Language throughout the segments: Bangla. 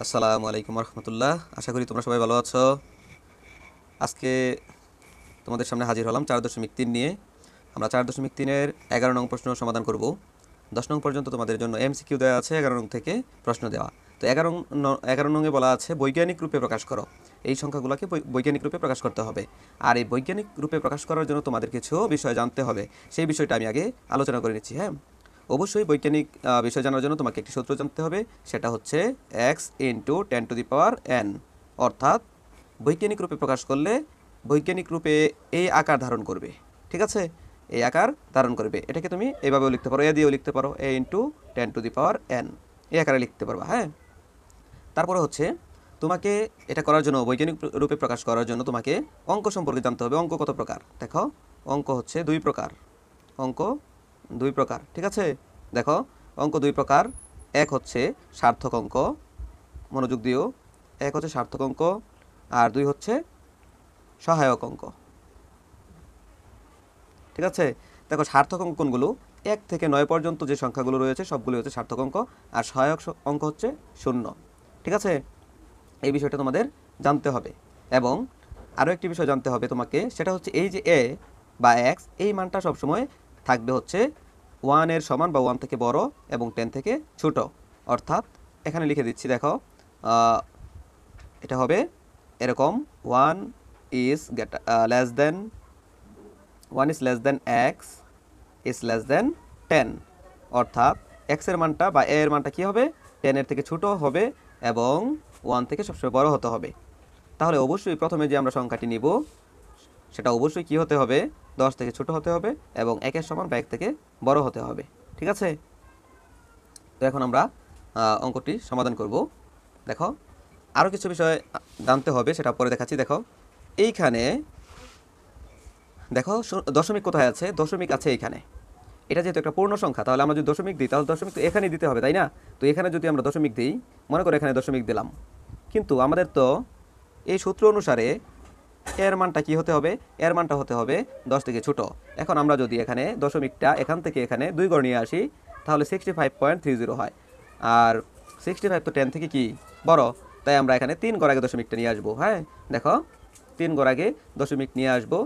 আসসালামু আলাইকুম রহমতুল্লাহ। আশা করি তোমরা সবাই ভালো আছো। আজকে তোমাদের সামনে হাজির হলাম 4.3 নিয়ে। আমরা 4.3-এর 11 নং প্রশ্ন সমাধান করব। 10 নং পর্যন্ত তোমাদের জন্য এমসিকিউ দেওয়া আছে, 11 নং থেকে প্রশ্ন দেওয়া। তো 11 নংয়ে বলা আছে বৈজ্ঞানিক রূপে প্রকাশ করো। এই সংখ্যাগুলোকে বৈজ্ঞানিক রূপে প্রকাশ করতে হবে। আর এই বৈজ্ঞানিক রূপে প্রকাশ করার জন্য তোমাদের কিছু বিষয় জানতে হবে। সেই বিষয়টা আমি আগে আলোচনা করে নিচ্ছি। হ্যাঁ, অবশ্যই বৈজ্ঞানিক বিষয় জানার জন্য তোমাকে একটি সূত্র জানতে হবে। সেটা হচ্ছে x × 10⁻n, অর্থাৎ বৈজ্ঞানিক রূপে প্রকাশ করলে বৈজ্ঞানিক রূপে এই আকার ধারণ করবে। ঠিক আছে, এই আকার ধারণ করবে। এটাকে তুমি এভাবেও লিখতে পারো, এ দিয়েও লিখতে পারো, a × 10⁻n, এই আকারে লিখতে পারবা। হ্যাঁ, তারপরে হচ্ছে তোমাকে এটা করার জন্য, বৈজ্ঞানিক রূপে প্রকাশ করার জন্য তোমাকে অঙ্ক সম্পর্কে জানতে হবে। অঙ্ক কত প্রকার দেখো। অঙ্ক হচ্ছে 2 প্রকার। অঙ্ক 2 প্রকার, ঠিক আছে। দেখো, অঙ্ক 2 প্রকার। এক হচ্ছে সার্থক অঙ্ক, মনোযোগ দিও। এক হচ্ছে সার্থক অঙ্ক, আর 2 হচ্ছে সহায়ক অঙ্ক। ঠিক আছে, দেখো সার্থক অঙ্ক কোনগুলো? 1 থেকে 9 পর্যন্ত যে সংখ্যাগুলো রয়েছে সবগুলো হচ্ছে সার্থক অঙ্ক, আর সহায়ক অঙ্ক হচ্ছে 0। ঠিক আছে, এই বিষয়টা তোমাদের জানতে হবে। এবং আরও একটি বিষয় জানতে হবে তোমাকে, সেটা হচ্ছে এই যে এ বা এক্স, এই মানটা সবসময় থাকবে হচ্ছে 1-এর সমান বা 1 থেকে বড় এবং 10 থেকে ছোট। অর্থাৎ এখানে লিখে দিচ্ছি, দেখো এটা হবে এরকম: 1 is less than 1 is less than x is less than 10। অর্থাৎ এক্সের মানটা বা এর মানটা কী হবে? 10-এর থেকে ছোট হবে এবং 1 থেকে সবসময় বড় হতে হবে। তাহলে অবশ্যই প্রথমে যে আমরা সংখ্যাটি নিব সেটা অবশ্যই কী হতে হবে? 10 থেকে ছোট হতে হবে এবং 1-এর সমান বা 1 থেকে বড় হতে হবে। ঠিক আছে, তো এখন আমরা অঙ্কটি সমাধান করব। দেখো, আরও কিছু বিষয় জানতে হবে, সেটা পরে দেখাচ্ছি। দেখো এইখানে, দেখো দশমিক কোথায় আছে? দশমিক আছে এইখানে। এটা যেহেতু একটা পূর্ণ সংখ্যা, তাহলে আমরা যদি দশমিক দিই তাহলে দশমিক তো এখানেই দিতে হবে, তাই না? তো এখানে যদি আমরা দশমিক দিই, মনে করো এখানে দশমিক দিলাম, কিন্তু আমাদের তো এই সূত্র অনুসারে এর মানটা কি হতে হবে? এর মানটা হতে হবে 10 থেকে ছোট। এখন আমরা যদি এখানে দশমিকটা এখান থেকে এখানে 2 ঘর নিয়ে আসি, তাহলে 65.30 হয়। আর 65 তো 10 থেকে কি বড়, তাই আমরা এখানে 3 ঘর আগে দশমিকটা নিয়ে আসবো। হ্যাঁ, দেখো 3 ঘর আগে দশমিক নিয়ে আসবো।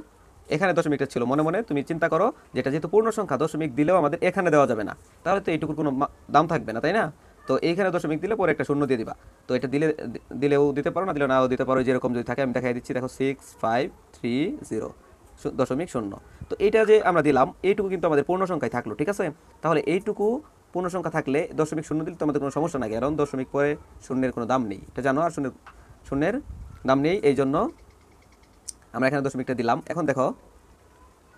এখানে দশমিকটা ছিল, মনে মনে তুমি চিন্তা করো, যেটা যেহেতু পূর্ণ সংখ্যা, দশমিক দিলেও আমাদের এখানে দেওয়া যাবে না, তাহলে তো এইটুকুর কোনো দাম থাকবে না, তাই না? তো এইখানে দশমিক দিলে পরে একটা শূন্য দিয়ে দিবা। তো এটা দিলেও দিতে পারো, না দিলেও নাও দিতে পারো। যেরকম যদি থাকে আমি দেখাই দিচ্ছি, দেখো 6530.0। তো এইটা যে আমরা দিলাম, এইটুকু কিন্তু আমাদের পূর্ণ সংখ্যায় থাকলো। ঠিক আছে, তাহলে এইটুকু পূর্ণ সংখ্যা থাকলে দশমিক শূন্য দিলে তো আমাদের কোনো সমস্যা নাই, কারণ দশমিক পরে শূন্যের কোনো দাম নেই, এটা জানো। আর শূন্যের দাম নেই, এই জন্য আমরা এখানে দশমিকটা দিলাম। এখন দেখো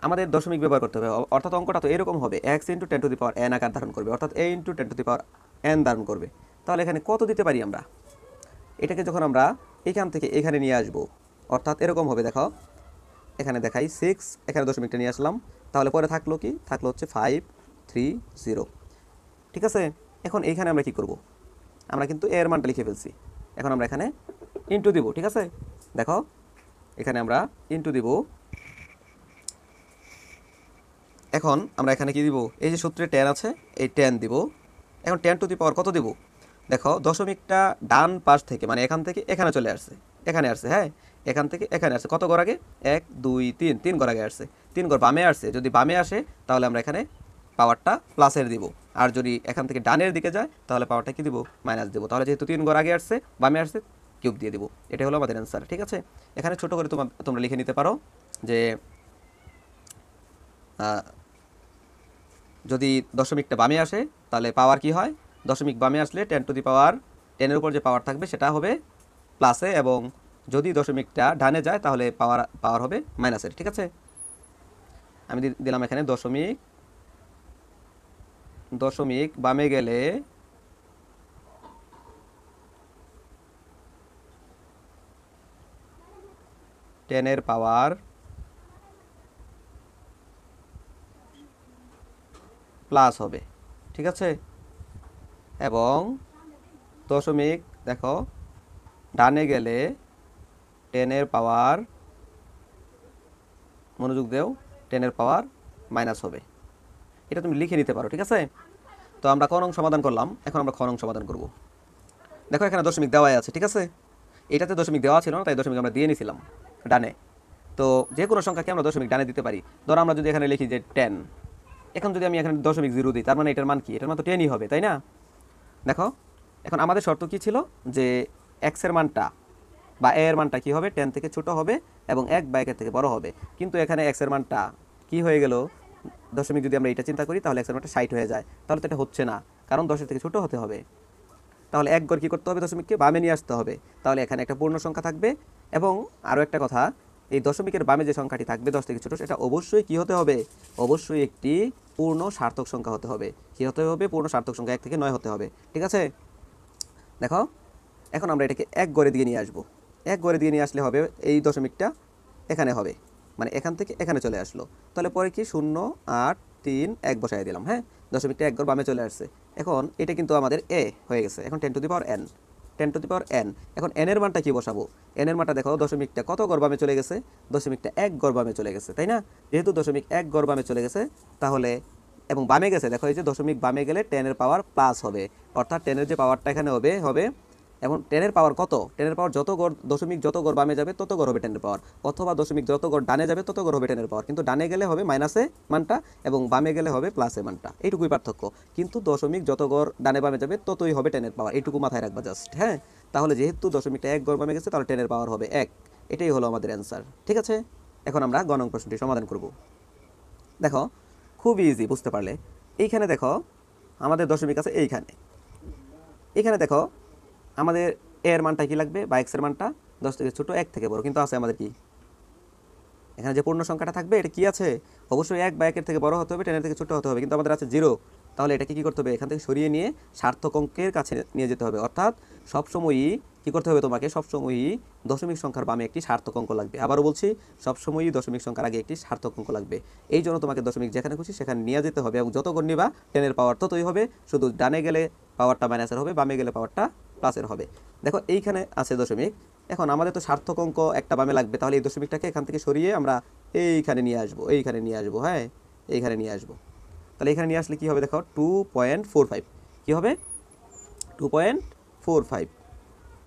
আমাদের দশমিক ব্যবহার করতে হবে, অর্থাৎ অঙ্কটা তো এরকম হবে, x × 10⁻n আকার ধারণ করবে, অর্থাৎ a × 10⁻n ধারণ করবে। তাহলে এখানে কত দিতে পারি আমরা? এটাকে যখন আমরা এখান থেকে এখানে নিয়ে আসব, অর্থাৎ এরকম হবে। দেখো এখানে দেখাই 6, এখানে দশমিকটা নিয়ে আসলাম, তাহলে পরে থাকলো কি? থাকলো হচ্ছে 530। ঠিক আছে, এখন এইখানে আমরা কি করব? আমরা কিন্তু এর মানটা লিখে ফেলছি, এখন আমরা এখানে ইনটু দিব। ঠিক আছে, দেখো এখানে আমরা ইনটু দিব। এখন আমরা এখানে কি দিব? এই যে সূত্রে 10 আছে, এই 10 দিব। এখন 10⁻ কত দিব? দেখো দশমিকটা ডান পাশ থেকে, মানে এখান থেকে এখানে চলে আসছে, এখানে আসছে। হ্যাঁ, এখান থেকে এখানে আসছে। কত ঘর আগে? 1 2 3, 3 ঘর আগে আসছে। 3 ঘর বামে আসছে। যদি বামে আসে তাহলে আমরা এখানে পাওয়ারটা প্লাসের দিব, আর যদি এখান থেকে ডানের দিকে যায় তাহলে পাওয়ারটা কি দিব? মাইনাস দিব। তাহলে যেহেতু 3 ঘর আগে আসছে, বামে আসছে, কিউব দিয়ে দিব। এটা হলো আমাদের অ্যান্সার। ঠিক আছে, এখানে ছোট করে তোমরা লিখে নিতে পারো যে যদি দশমিকটা বামে আসে তাহলে পাওয়ার কি হয়? দশমিক বামে আসলে 10⁻10-এর উপর যে পাওয়ার থাকবে সেটা হবে প্লাসে, এবং যদি দশমিকটা ডানে যায় তাহলে পাওয়ার হবে মাইনাসের। ঠিক আছে, আমি দিলাম এখানে দশমিক। দশমিক বামে গেলে টেনের পাওয়ার প্লাস হবে। ঠিক আছে, এবং দশমিক দেখো ডানে গেলে 10-এর পাওয়ার, মনোযোগ দেও, 10-এর পাওয়ার মাইনাস হবে। এটা তুমি লিখে নিতে পারো। ঠিক আছে, তো আমরা ক নং সমাধান করলাম, এখন আমরা খ নং সমাধান করব। দেখো এখানে দশমিক দেওয়াই আছে, ঠিক আছে। এটাতে দশমিক দেওয়া ছিল না, তাই দশমিক আমরা দিয়ে নিছিলাম ডানে। তো যে কোনো সংখ্যাকে আমরা দশমিক ডানে দিতে পারি। ধরো আমরা যদি এখানে লিখি যে 10, এখন যদি আমি এখানে দশমিক 0 দিই, তার মানে এটার মান কি? এটার মান তো 10ই হবে, তাই না? দেখো এখন আমাদের শর্ত কি ছিল যে এক্স এর মানটা বা এ এর মানটা কি হবে? 10 থেকে ছোট হবে এবং 1 বা 1 এর থেকে বড় হবে। কিন্তু এখানে এক্স এর মানটা কি হয়ে গেল? দশমিক যদি আমরা এটা চিন্তা করি তাহলে এক্স এর মানটা 60 হয়ে যায়। তাহলে তো এটা হচ্ছে না, কারণ 10 এর থেকে ছোট হতে হবে। তাহলে এক ঘর কী করতে হবে? দশমিককে বামে নিয়ে আসতে হবে। তাহলে এখানে একটা পূর্ণ সংখ্যা থাকবে। এবং আরও একটা কথা, এই দশমিকের বামে যে সংখ্যাটি থাকবে 10 থেকে ছোট, সেটা অবশ্যই কী হতে হবে? অবশ্যই একটি পূর্ণ সার্থক সংখ্যা হতে হবে। কী হতে হবে? পূর্ণ সার্থক সংখ্যা 1 থেকে 9 হতে হবে, ঠিক আছে। দেখো এখন আমরা এটাকে এক ঘরে দিয়ে নিয়ে আসবো। এক ঘরে দিয়ে নিয়ে আসলে হবে এই দশমিকটা এখানে হবে, মানে এখান থেকে এখানে চলে আসলো। তাহলে পরে কি 0 8 3 1 বসাই দিলাম। হ্যাঁ, দশমিকটা এক ঘর বামে চলে আসছে। এখন এটা কিন্তু আমাদের এ হয়ে গেছে। এখন 10 to the power n, 10 to the power n। এখন n এর মানটা কি বসাবো? n এর মানটা দেখো, দশমিকটা কত ঘর বামে চলে গেছে? দশমিকটা এক ঘর বামে চলে গেছে, তাই না? যেহেতু দশমিক এক ঘর বামে চলে গেছে, তাহলে এবং বামে গেছে, দেখো এই যে দশমিক বামে গেলে 10 এর পাওয়ার প্লাস হবে, অর্থাৎ 10 এর যে পাওয়ারটা এখানে হবে এবং 10 এর পাওয়ার কত? 10 এর পাওয়ার যত গড় দশমিক যত গড় বামে যাবে তত গড় হবে 10 এর পাওয়ার, অথবা দশমিক যত গড় ডানে যাবে তত গড় হবে 10 এর পাওয়ার। কিন্তু ডানে গেলে হবে মাইনাসে মানটা এবং বামে গেলে হবে প্লাসে মানটা, এইটুকুই পার্থক্য। কিন্তু দশমিক যত গড় ডানে বামে যাবে ততই হবে 10 এর পাওয়ার, এইটুকু মাথায় রাখবা জাস্ট। হ্যাঁ, তাহলে যেহেতু দশমিকটা এক গড় বামে গেছে, তাহলে 10 এর পাওয়ার হবে 1। এটাই হলো আমাদের অ্যান্সার, ঠিক আছে। এখন আমরা গ নং প্রশ্নটি সমাধান করব। দেখো খুব ইজি, বুঝতে পারলে। এইখানে দেখো আমাদের দশমিক আছে এইখানে। এখানে দেখো আমাদের এর মানটা কি লাগবে বা এক্স এর মানটা 10 থেকে ছোট 1 থেকে বড়, কিন্তু আছে আমাদের কি এখানে যে পূর্ণ সংখ্যাটা থাকবে এটা কি আছে? অবশ্যই 1 বা 1 এর থেকে বড় হতে হবে, 10 এর থেকে ছোট হতে হবে, কিন্তু আমাদের আছে 0। তাহলে এটাকে কি করতে হবে? এখান থেকে সরিয়ে নিয়ে সার্থক অঙ্কের কাছে নিয়ে যেতে হবে। অর্থাৎ সবসময়ই কি করতে হবে? তোমাকে সবসময়ই দশমিক সংখ্যার বামে একটি সার্থক অঙ্ক লাগবে। আবারও বলছি, সবসময়ই দশমিক সংখ্যার আগে একটি সার্থক অঙ্ক লাগবে। এই জন্য তোমাকে দশমিক যেখানে খুশি সেখানে নিয়ে যেতে হবে, এবং যত গণ নিবা 10 এর পাওয়ার ততই হবে। শুধু ডানে গেলে পাওয়ারটা মাইনাসের হবে, বামে গেলে পাওয়ারটা প্লাসের হবে। দেখো এইখানে আছে দশমিক। এখন আমাদের তো সার্থক অঙ্ক একটা বামে লাগবে, তাহলে এই দশমিকটাকে এখান থেকে সরিয়ে আমরা এইখানে নিয়ে আসবো, এইখানে নিয়ে আসবো। হ্যাঁ, এইখানে নিয়ে আসবো। তাহলে এখানে নিয়ে আসলে কী হবে? দেখো 2.45 কী হবে? 2.45।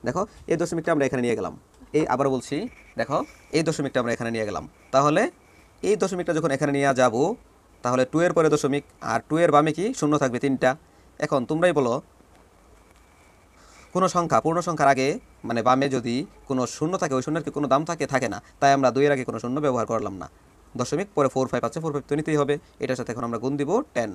দেখো এই দশমিকটা আমরা এখানে নিয়ে গেলাম। এই আবার বলছি, দেখো এই দশমিকটা আমরা এখানে নিয়ে গেলাম। তাহলে এই দশমিকটা যখন এখানে নিয়ে যাব, তাহলে 2 এর পরে দশমিক, আর 2 এর বামে কি শূন্য থাকবে 3টা। এখন তোমরাই বলো, কোনো সংখ্যা পূর্ণ সংখ্যার আগে মানে বামে যদি কোনো শূন্য থাকে, ওই শূন্যের কি কোনো দাম থাকে না। তাই আমরা 2 এর আগে কোনো শূন্য ব্যবহার করলাম না। দশমিক পরে 45 আছে, 45 তো নিতেই হবে। এটার সাথে এখন আমরা গুণ দিব 10।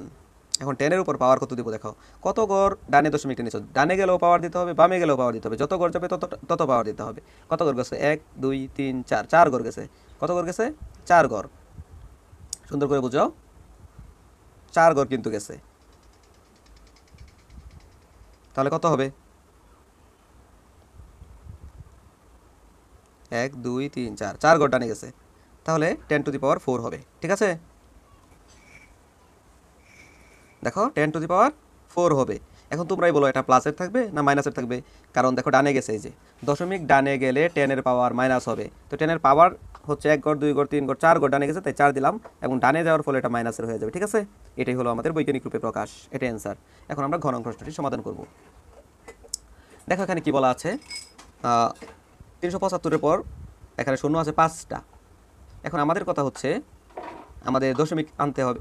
এখন 10 এর উপর পাওয়ার কত দিব? দেখো কত গড় ডানে দশমিকটা নিচ্ছ, ডানে গেলেও পাওয়ার দিতে হবে, বামে গেলেও পাওয়ার দিতে হবে। যত গড় যাবে তত পাওয়ার দিতে হবে। কত গড় গেছে? 1 2 3 4, 4 গড় গেছে। কত গড় গেছে? 4 গড়। সুন্দর করে বুঝাও, 4 গড় কিন্তু গেছে। তাহলে কত হবে? 1 2 3 4, 4 গড় ডানে গেছে। তাহলে 10 টু দি পাওয়ার 4 হবে, ঠিক আছে। দেখো 10 টু দি পাওয়ার 4 হবে। এখন তোমরাই বলো, এটা প্লাসের থাকবে না মাইনাসের থাকবে? কারণ দেখো ডানে গেছে, এই যে দশমিক ডানে গেলে 10 এর পাওয়ার মাইনাস হবে। তো 10 এর পাওয়ার হচ্ছে 1 গড় 2 গড় 3 গড় 4 গড় ডানে গেছে, তাই 4 দিলাম, এবং ডানে যাওয়ার ফলে এটা মাইনাসের হয়ে যাবে, ঠিক আছে। এটাই হলো আমাদের বৈজ্ঞানিক রূপে প্রকাশ, এটাই অ্যান্সার। এখন আমরা ঘ নং প্রশ্নটি সমাধান করব। দেখো এখানে কি বলা আছে, 375-এর পর এখানে শূন্য আছে 5টা। এখন আমাদের কথা হচ্ছে আমাদের দশমিক আনতে হবে,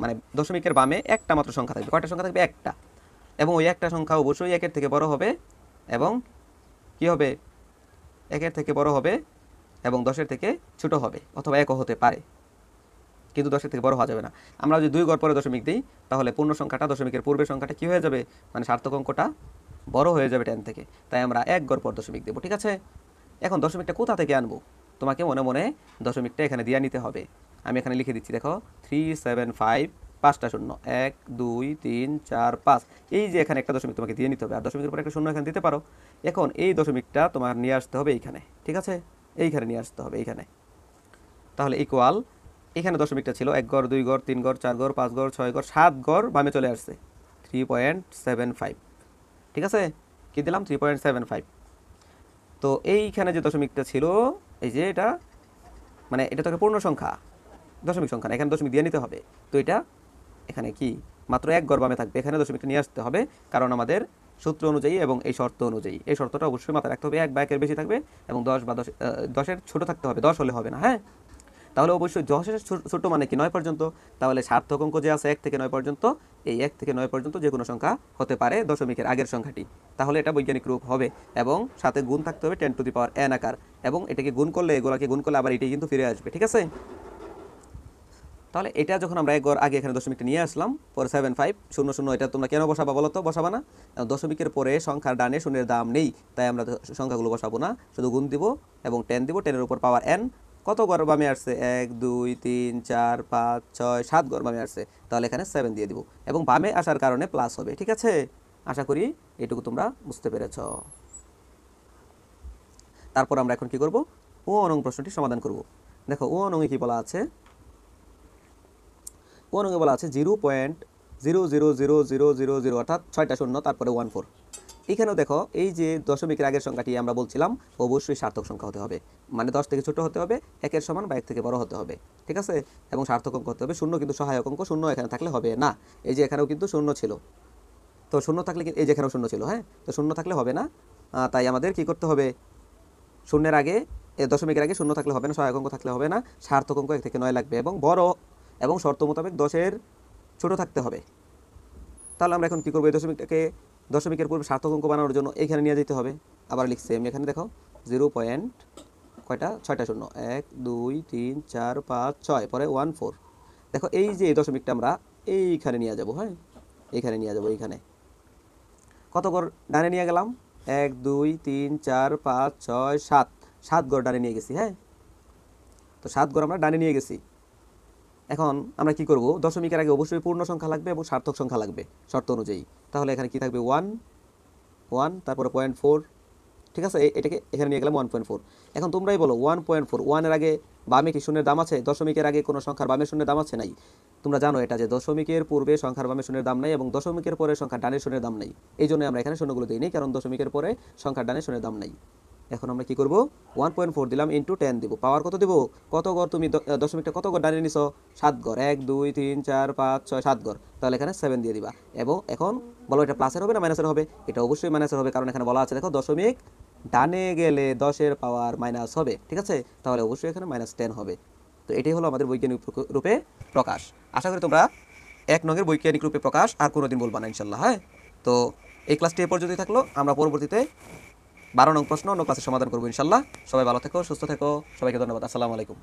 মানে দশমিকের বামে একটা মাত্র সংখ্যা থাকবে। কয়টা সংখ্যা থাকবে? একটা। এবং ওই একটা সংখ্যা অবশ্যই 1 এর থেকে বড় হবে, এবং কি হবে? 1 এর থেকে বড় হবে এবং 10 এর থেকে ছোট হবে, অথবা 1ও হতে পারে, কিন্তু 10 এর থেকে বড় হওয়া যাবে না। আমরা যদি 2 গড় পরে দশমিক দিই, তাহলে পূর্ণ সংখ্যাটা দশমিকের পূর্বের সংখ্যাটা কি হয়ে যাবে? মানে সার্থক অঙ্কটা বড় হয়ে যাবে 10 থেকে। তাই আমরা 1 গড় পর দশমিক দেবো, ঠিক আছে। এখন দশমিকটা কোথা থেকে আনবো? তোমাকে মনে মনে দশমিকটা এখানে দিয়ে নিতে হবে। আমি এখানে লিখে দিচ্ছি, দেখো 375, 5টা শূন্য, 1 2 3 4 5। এই যে এখানে একটা দশমিক তোমাকে দিয়ে নিতে হবে, আর দশমিকের উপর একটা শূন্য এখানে দিতে পারো। এখন এই দশমিকটা তোমার নিয়ে আসতে হবে এইখানে, ঠিক আছে। এইখানে নিয়ে আসতে হবে, এইখানে। তাহলে ইকুয়াল, এখানে দশমিকটা ছিল 1 গড় 2 গড় 3 গড় 4 গড় 5 গড় 6 গড় 7 গড় বামে চলে আসছে 3.75, ঠিক আছে। কি দিলাম? 3.75। তো এইখানে যে দশমিকটা ছিল, এই যে এটা, মানে এটা তো একটা পূর্ণ সংখ্যা, দশমিক সংখ্যা না, এখানে দশমিক দিয়ে নিতে হবে। তো এটা এখানে কি মাত্র 1 গড় বামে থাকবে, এখানে দশমিকটা নিয়ে আসতে হবে, কারণ আমাদের সূত্র অনুযায়ী এবং এই শর্ত অনুযায়ী। এই শর্তটা অবশ্যই মাথায় রাখতে হবে, 1 বা 1-এর বেশি থাকবে এবং 10 বা 10-এর ছোট থাকতে হবে, 10 হলে হবে না। হ্যাঁ, তাহলে অবশ্যই 10-এর ছোট মানে কি 9 পর্যন্ত। তাহলে সার্থক অঙ্ক যে আছে 1 থেকে 9 পর্যন্ত, এই 1 থেকে 9 পর্যন্ত যে কোনো সংখ্যা হতে পারে দশমিকের আগের সংখ্যাটি, তাহলে এটা বৈজ্ঞানিক রূপ হবে। এবং সাথে গুণ থাকতে হবে 10 টু দি পাওয়ার n আকার, এবং এটাকে গুণ করলে, এগুলাকে গুণ করলে আবার এটাই কিন্তু ফিরে আসবে। ঠিক আছে, তাহলে এটা যখন আমরা একবার আগে এখানে দশমিকটা নিয়ে আসলাম, পরে 7 5 0 0, এটা তোমরা কেন বসাবা বলো তো? বসাবা না, দশমিকের পরে সংখ্যার ডানে শূন্যের দাম নেই, তাই আমরা সংখ্যাগুলো বসাবো না, শুধু গুণ দিব এবং 10 দিব, 10-এর উপর পাওয়ার n। কত গড় বামে আসছে? 1 2 3 4 5 6 7 গড় বামে আসছে, তাহলে এখানে 7 দিয়ে দিব এবং বামে আসার কারণে প্লাস হবে। ঠিক আছে, আশা করি এটুকু তোমরা বুঝতে পেরেছ। তারপর আমরা এখন কি করব? ও নং প্রশ্নটি সমাধান করব। দেখো ও নং এ কি বলা আছে? ও নং এ বলা আছে 0.000000, অর্থাৎ 6টা শূন্য তারপরে 14। এখানেও দেখো এই যে দশমিকের আগের সংখ্যাটি আমরা বলছিলাম অবশ্যই সার্থক সংখ্যা হতে হবে, মানে 10 থেকে ছোট হতে হবে, 1-এর সমান বা 1 থেকে বড় হতে হবে। ঠিক আছে, এবং সার্থক অঙ্ক হতে হবে। শূন্য কিন্তু সহায়ক অঙ্ক, শূন্য এখানে থাকলে হবে না। এই যে এখানেও কিন্তু শূন্য ছিল, তো শূন্য থাকলে, এই যে এখানেও শূন্য ছিল, হ্যাঁ, তো শূন্য থাকলে হবে না। তাই আমাদের কি করতে হবে? শূন্যের আগে, দশমিকের আগে শূন্য থাকলে হবে না, সহায়ক অঙ্ক থাকলে হবে না, সার্থক অঙ্ক 1 থেকে 9 লাগবে এবং বড় এবং শর্ত মোতাবেক 10-এর ছোট থাকতে হবে। তাহলে আমরা এখন কী করবো? এই দশমিকটাকে দশমিকের পূর্বে সার্থক অঙ্ক বানানোর জন্য এখানে নিয়ে যেতে হবে। আবার লিখছি আমি এখানে, দেখো 0 পয়েন্ট কয়টা? 6টা শূন্য, 1 2 3 4 5 6, পরে 14। দেখো এই যে এই দশমিকটা আমরা এইখানে নিয়ে যাব। হ্যাঁ, এইখানে নিয়ে যাব। এইখানে কত গড় ডানে নিয়ে গেলাম? 1 2 3 4 5 6 7, 7 গড় ডানে নিয়ে গেছি। হ্যাঁ, তো 7 গড় আমরা ডানে নিয়ে গেছি। এখন আমরা কি করব? দশমিকের আগে অবশ্যই পূর্ণ সংখ্যা লাগবে এবং সার্থক সংখ্যা লাগবে শর্ত অনুযায়ী। তাহলে এখানে কি থাকবে? 1 1, তারপরে 0.4। ঠিক আছে, এটাকে এখানে নিয়ে গেলাম 1.4। এখন তোমরাই বলো 1.4, 1-এর আগে বামে কি শূন্যের দাম আছে? দশমিকের আগে কোনো সংখ্যার বামে শূন্যের দাম আছে? নাই। তোমরা জানো এটা যে দশমিকের পূর্বে সংখ্যার বামে শূন্যের দাম নাই এবং দশমিকের পরে সংখ্যার ডানে শূন্যের দাম নাই। এই জন্য আমরা এখানে শূন্যগুলো দিই নাই, কারণ দশমিকের পরে সংখ্যার ডানে শূন্যের দাম নাই। এখন আমরা কি করব? 1.4 দিলাম, ইন্টু 10 দিব। পাওয়ার কত দিব? কত গড় তুমি দশমিকটা কত গড় ডানে নিছো? 7 গড়। 1 2 3 4 5 6 7 গড়, তাহলে এখানে 7 দিয়ে দিবা। এবং এখন বলো এটা প্লাসের হবে না মাইনাসের হবে? এটা অবশ্যই মাইনাসের হবে, কারণ এখানে বলা আছে দেখো দশমিক ডানে গেলে 10-এর পাওয়ার মাইনাস হবে। ঠিক আছে, তাহলে অবশ্যই এখানে -10 হবে। তো এটাই হলো আমাদের বৈজ্ঞানিক রূপে প্রকাশ। আশা করি তোমরা 1 নং এর বৈজ্ঞানিক রূপে প্রকাশ আর কোনোদিন বলবা না ইনশাল্লাহ। হ্যাঁ, তো এই ক্লাসটি এ পর্যন্তই থাকলো। আমরা পরবর্তীতে 12 নং প্রশ্ন অন্য ক্লাসে সমাধান করবো ইনশাল্লাহ। সবাই ভালো থেকো, সুস্থ থেকো, সবাইকে ধন্যবাদ। আসসালামু আলাইকুম।